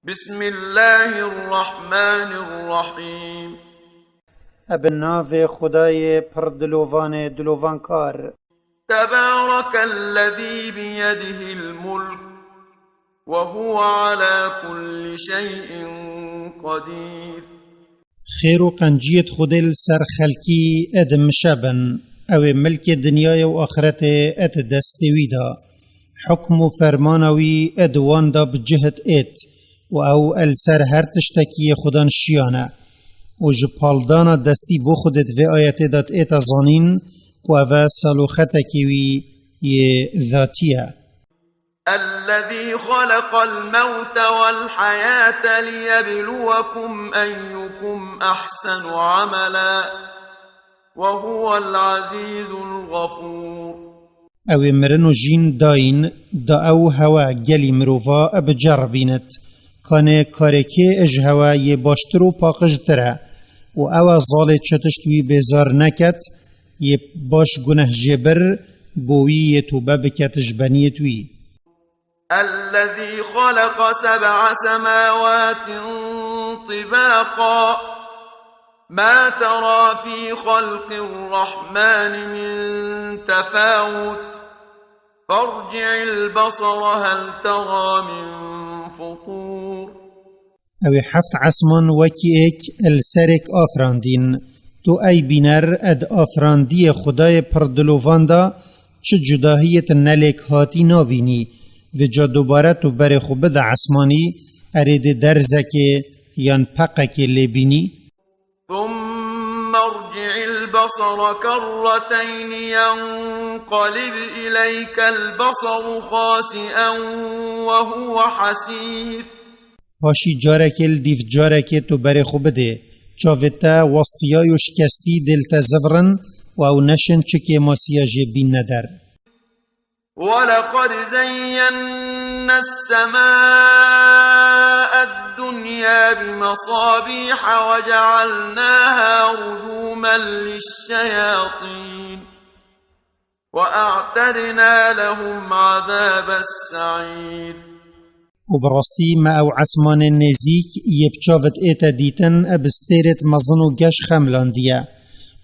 بسم الله الرحمن الرحيم. ابناو خدای پر دلوان کار. تبارك الذي بيده الملك وهو على كل شيء قدير. خیر و قنجیت خودل سر خلکی اد مشابن او ملک دنیای و آخرت اد دستویدا حکم و فرمانوی ادوان دا بجهت ات و او السر هر تشتکی خودان شیانه و جپالدانا دستی بو خودت و آیت دات ایتا زانین و او سلوختکیوی ی ذاتیه. الذي خلق الموت والحياة ليبلوكم أيكم أحسن عملا وهو العزيز الغفور. او مرن و جین داین دا او هوا گلی مروفا بجربینت کانه کارکی اج هوا ی باشتر و پاقجتره و او ظالت شتشتوی بزار نکت ی باش گنه جبر بوی ی توبه بکتش بنیتوی. الذي خلق 7 سماوات طباقا ما ترى في خلق الرحمن من تفاوت فارجع البصر هل ترى من فطور. او حفت عسمان وکی ایک السرک آفراندین تو ای بینر اد آفراندی خدای پردلووان دا چه جداهیت نلک هاتی نابینی و جا دوباره تو بر خوبه دا عسمانی ارید درزک یان پقک لبینی. ثم ارجع البصر كرتين ينقلب إليك البصر خاسئا وهو حسير. پاشی جارکل دیف جارک تو بر خوبه ده چاوتا وسطیای و شکستی دلتا زفرن و او نشن چکه ماسیاج بین ندر. ولقد زينا السماء الدنيا بمصابيح وجعلناها رجوما للشياطين وأعتدنا لهم عذاب السعير. و براستی ما او عسمان نزیک یبچاوت ایتا دیتن ابستیرت مزن و گش خملاندیه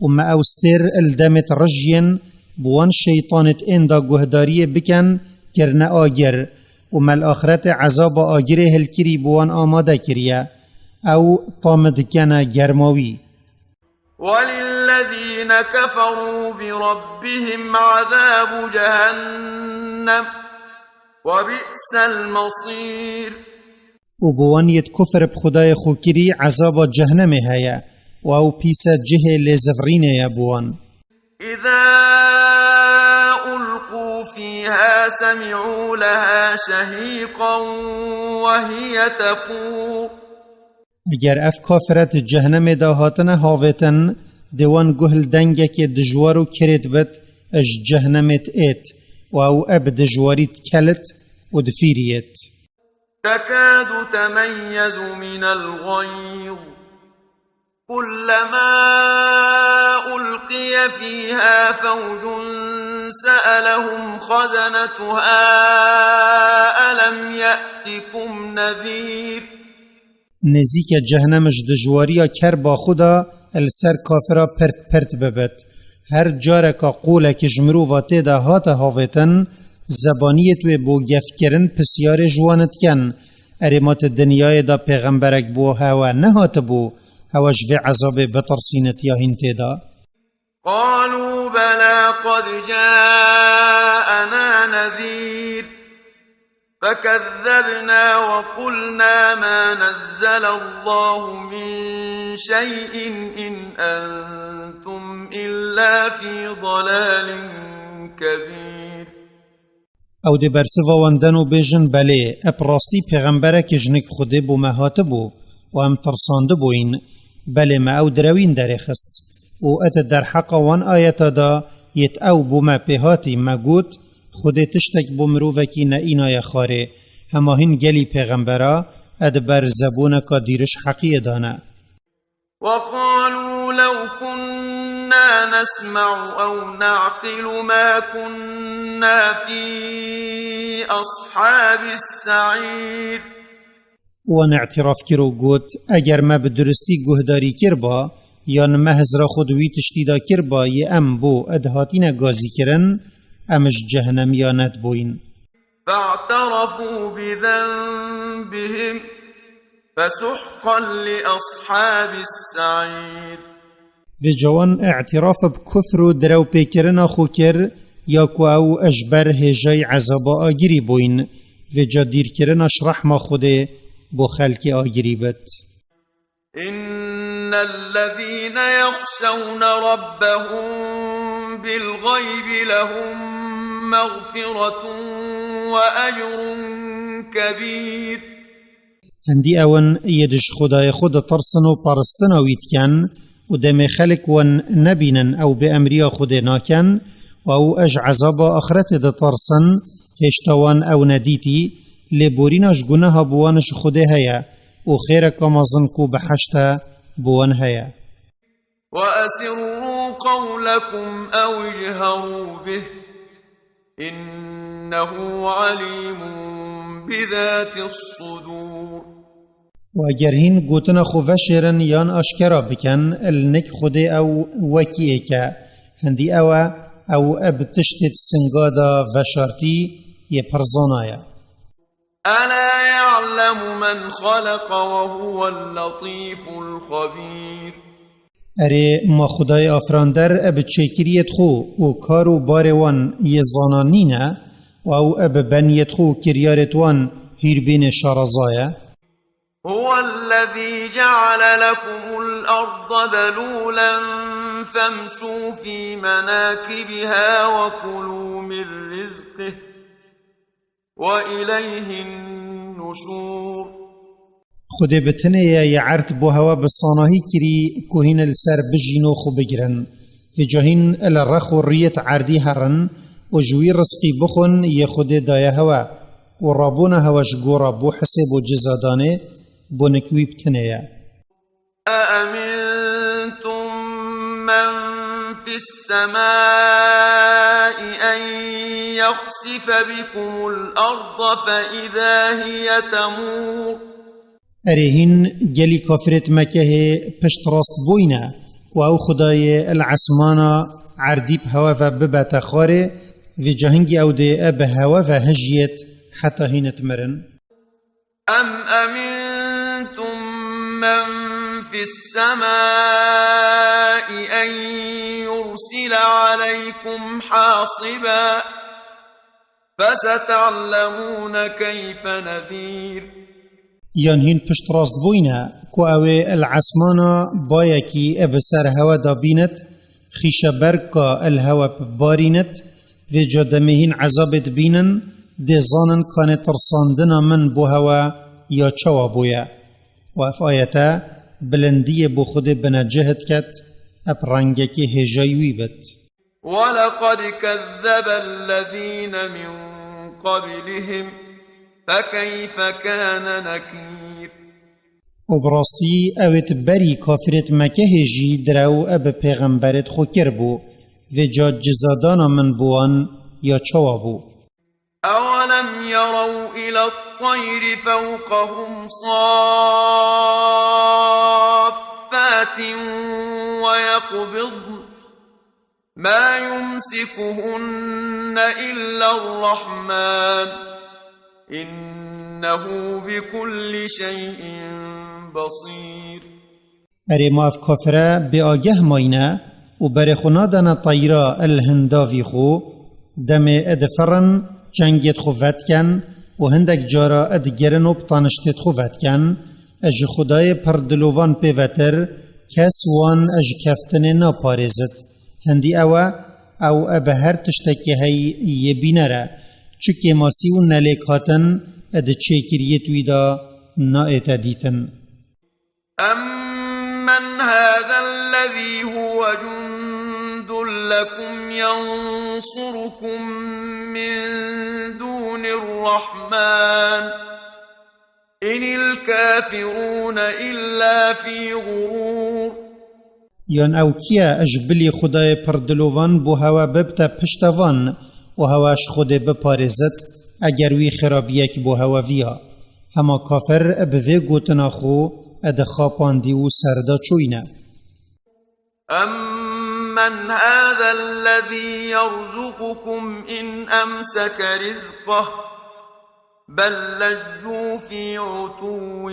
و ما او ستیر الدمت رجین بوان شیطانت اندا گهداری بکن کرنه آگر و مل آخرت عذاب آگره هلکری بوان آماده کریه او طامد کنه گرماوی. وللذین كفروا بربهم عذاب جهنم وبئس المصير. و بوان ید کفر بخدای خوکری عذاب جهنم هیا و او پیس جه لزفرینه بوان. إذا ألقوا فيها سمعوا لها شهيقا وهي تفور. اگر اف کافرت جهنم دا هاتن هاوتن دوان گهل دنگه که دجوارو کرد بد اج جهنمت ایت و او اب دجواریت کلت و دفیریت. تكاد تميز من الغيظ كلما ألقي فيها فوج سألهم خزنتها ألم يأتكم نذير. نزیک جهنمش دجواریا کر با خدا السر کافرا پرت ببت هر جارکا قوله که جمرو واته دا هات هاوتن زبانیت و بو گفکرن پسیار جوانت کن ارمات دنیای دا پیغمبرک بو هوا نهات بو هواش في عذاب بطرسينت يا هنتدا. قالوا بلى قد جاءنا نذير فكذبنا وقلنا ما نزل الله من شيء إن أنتم إلا في ضلال كبير. او دي برسوا واندنو بيجن بلي اپراستی پیغمبرک جنک خوده بو مهاتبو و هم ترسانده بوین بله ما او دروین در خست و ات در حق وان آیتا دا یت او بوما پیهاتی ما گوت خود تشتک بومرووکی نا اینای خاره هماهین گلی پیغمبرا اد بر زبون کا دیرش حقی دانه. وقالوا لو كنا نسمع أو نعقل ما كنا في أصحاب السعير. وان اعتراف کرو گوت اگر ما بدرستی گهداری کر با یان محز را خودوی تشتیدا کر با یه ام بو ادهاتین گازی کرن امش جهنمیانت بوین. فاعترفوا بذنبهم فسحقا لأصحاب السعير. به جوان اعتراف بکفر و درو پیکرنا خو کر یا کو او اجبر هجای عذابا آگیری بوین و جا دیر کرناش رحمه خوده بو خلق آگیری بد. إن الذين يخشون ربهم بالغيب لهم مغفرة وأجر كبير. هندی اون یدش خدای خود ترسن و پرستن و ویتکن و دم خلق ون نبینن او به امریا خود ناکن و او اج عذاب آخرت ده ترسن هشتوان او ندیتی لبوریناش گناه بوانش خوده هیا و خیر کمازن کو بحشت بوان هیا. وأسروا قولكم أو اجهروا به إنه عليم بذات الصدور. و اگر هین گوتنا خو وشرن یان اشکرا بکن النک خوده او وکیه که هندی او ابتشتت سنگادا وشارتی یه پرزانایا. ألا يعلم من خلق وهو اللطيف الخبير. اره ما خدای آفراندر اب چکریت خو و کارو باروان یه زانانینه و او اب بنیت خو کریارت وان هیربین شارزایه. هو الذي جعل لكم الأرض ذلولا فامشوا في مناكبها وكلوا من رزقه وإليه النشور. خود بتنه یا عرض بو هوا بصاناهی کری کوهین السر بجینو خو بگرن و جاهین الرخ و ریت عردی هرن و جوی رزقی بخون یه خود دایه هوا و رابون هواش گورا بو حسب و جزادانه بو نکوی بتنه یا. أأمنتم من في السماء أن يخسف بكم الأرض فإذا هي تمور. ارهین گلی کافرت مکه پشت راست بوینه و او خدای العسمانا عردیب هوا و ببت خاره و جهنگی او ده اب هوا و هجیت حتی هینت مرن. أم أمنتم من في السماء أن يرسل عليكم حاصبا فستعلمون كيف نذير. یان هین پشت راست بوینه کو اوه العسمانا بایکی اب سر هوا دا بیند خیش برکا الهوا ببارینت و جادمه هین عذابت بینن ده زانن کان ترساندنا من بو هوا یا چوا بویا و اف آیتا بلندی بو خود بنجهت کت اپ رنگکی هجایوی بد. ولقد كذب الذين من قبلهم فكيف كان نكير. و براستی اوت بری کافرت مکه هجی درو اب پیغمبرت خو کربو و جا جزادانا من بوان یا چوا بو. أولم يروا إلى الطير فوقهم صافات ويقبضن ما يمسكهن إلا الرحمن إنه بكل شيء بصير. اره ما اف کافره به آگه ماینه و برخونا دانا طیرا الهنداوی خو دم ادفرن جنگت خو ودکن و هندک جارا ادگرن و بطانشتت خو ودکن اج خدای پردلوان پیوتر کس وان اج کفتن نا پارزت هندی او اب هر تشتکی هی یبینره چکی ماسی و نلیک هاتن اد چیکریت ویدا نا اتدیتن. أمن هذا الذي هو جند لكم ينصركم من دون الرحمن إن الكافرون إلا في غرور. یان او کیا اجبلی خدای پردلوان بو هوا ببتا پشتوان و هواش خود بپارزت اگر وی خرابیک بو هوا ویا هما كافر بفي قوتنا خو ادخاپاندي و سردا چوينه. أَمَّنْ هَذَا الَّذِي يَرْزُقُكُمْ إِنْ أَمْسَكَ رِزْقَهُ بَلْ لَجُّوا فِي عُتُوٍّ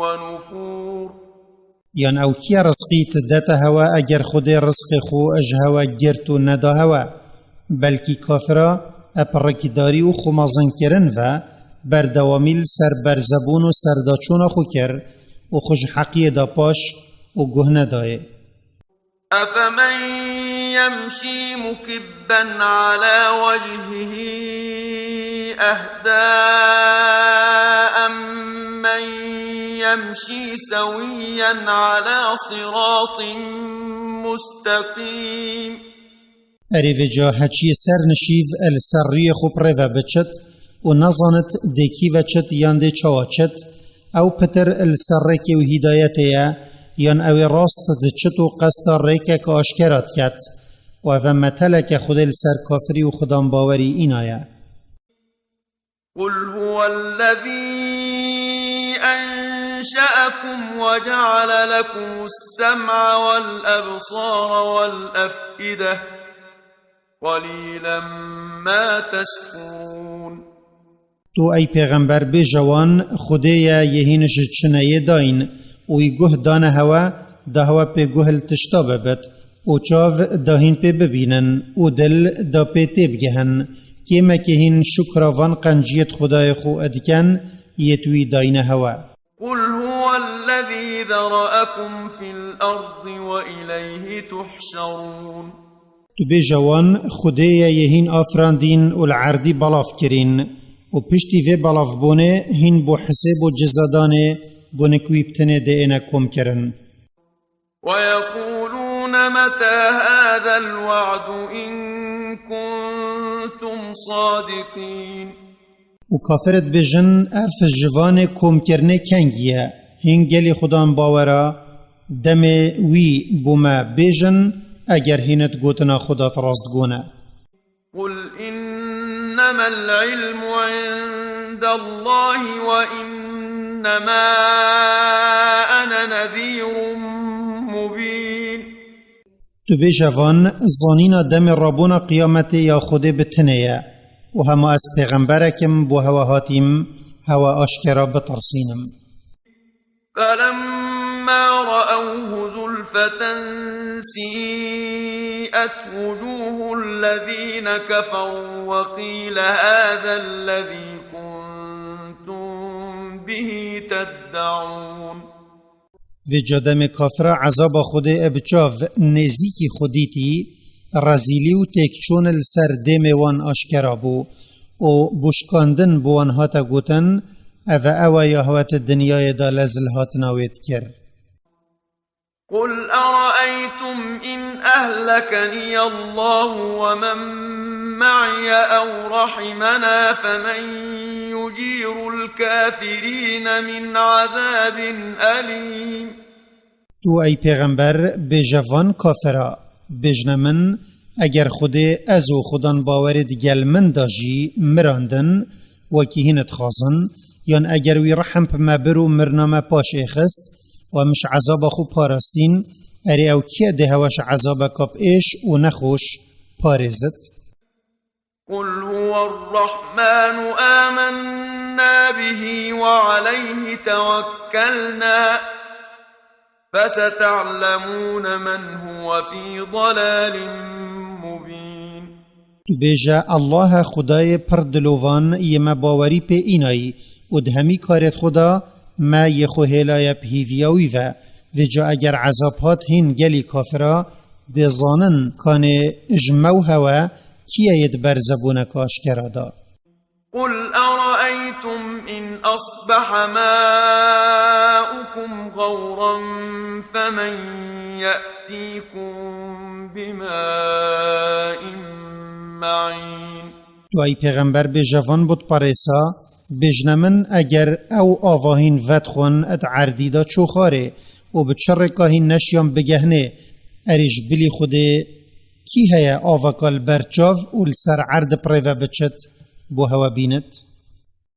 وَنُفُورٍ. یان او کیا رزقی تدتا هوا اگر خود رزق خو اج هوا گرتو ندا هوا بلکی کافرا اپرکی داری و خو مازن کرن و بردوامیل سر برزبون و سرداچون خو کر و خوش حقی دا پاش و گهنه دای. أَفَمَنْ يَمْشِي مُكِبًّا عَلَى وَجْهِهِ أَهْدَىٰ أَمَّنْ يَمْشِي سَوِيًّا عَلَى صِرَاطٍ مُسْتَقِيمٍ. اری وجا هچی سر نشیف السری خو پریو بچت و نظانت دیکی وچت یان دی چاوچت او پتر السرکی و هدایتیا یان او راست دچت و قصد ریکه که آشکرات کت و او متلک خود السر کافری و خودان باوری این آیا. قل هو الذي أنشأكم وجعل لكم السمع والأبصار والأفئدة قليلا ما تشكرون. تو ای پیغمبر به جوان خودیا یهینش چنه داین و ای گه دانه هوا ده هوا پی گهل تشتا ببت و چاو داهین پی ببینن و دل دا پی تیب گهن کیما که هین شکراوان قنجیت خدای خو ادکن یتوی داین هوا. قل هو الذي ذرأكم في الأرض وإليه تحشرون. تو به جوان خودیا یهین آفراندین و العردی بلاف کرین و پشتی وی بلاف بونه هین بو حساب و جزادانه بونه کویبتنه دینا کم کرن. ويقولون متى هذا الوعد إن كنتم صادقين. و کافرت بجن ارف جوان کم کرنه کنگیه هنگلی خدان باورا دم وی بوما بجن اگر هینت گوتنا خدا راست گونه. قل إنما العلم عند الله وإنما أنا نذير مبين. تو به جوان زانینا دم رابونا قیامت یا خود بتنیه و هما از پیغمبرکم بو هوا هاتیم هوا آشکرا بترسینم. فلما رأوه زلفة سيئت وجوه الذين كفروا وقيل هذا الذي كنتم به تدعون. و جادم کافر عذاب خود ابجاو نزیکی خودیتی رزیلی و تکچون السر دم وان آشکرا بو و بشکاندن بوان هاتا گوتن او یا هوات الدنیای دا لزل هات ناوید کر. قل أرأيتم إن أهلكني الله ومن معي أو رحمنا فمن يجير الكافرين من عذاب أليم. تو ای پیغمبر به جوان کافرا بجن من اگر خود ازو خودان باورد گل من داجی مراندن وکی هینت خازن یان اگر وی رحم پا برو مرنامه پاش اخست و مش عذاب خو پارستین اری او که ده هواش عذاب کاب ایش و نخوش پارزت. قل هو الرحمن آمنا به وعليه توكلنا فستعلمون من هو في ضلال مبين. بیجا الله خدای پردلوان یما باوری پی اینایی و دهمی کارت خدا ما یخو هلای پیویاوی و جا اگر عذابات هین گلی کافرا دزانن کانه اجمو هوا کیه ید برزبون کاشکرا دا. قل أرأيتم إن أصبح ماؤكم غورا فمن يأتيكم بماء معين. تو ای پیغمبر به جوان بود پاریسا بجنمن اگر او آواهین ودخون اد عردیدا چوخاره و بچر کاهین نشیام بگهنه اریش بلی خوده کی هیا آوکال برچاو و لسر عرد پریو بچت بو هوا بینت.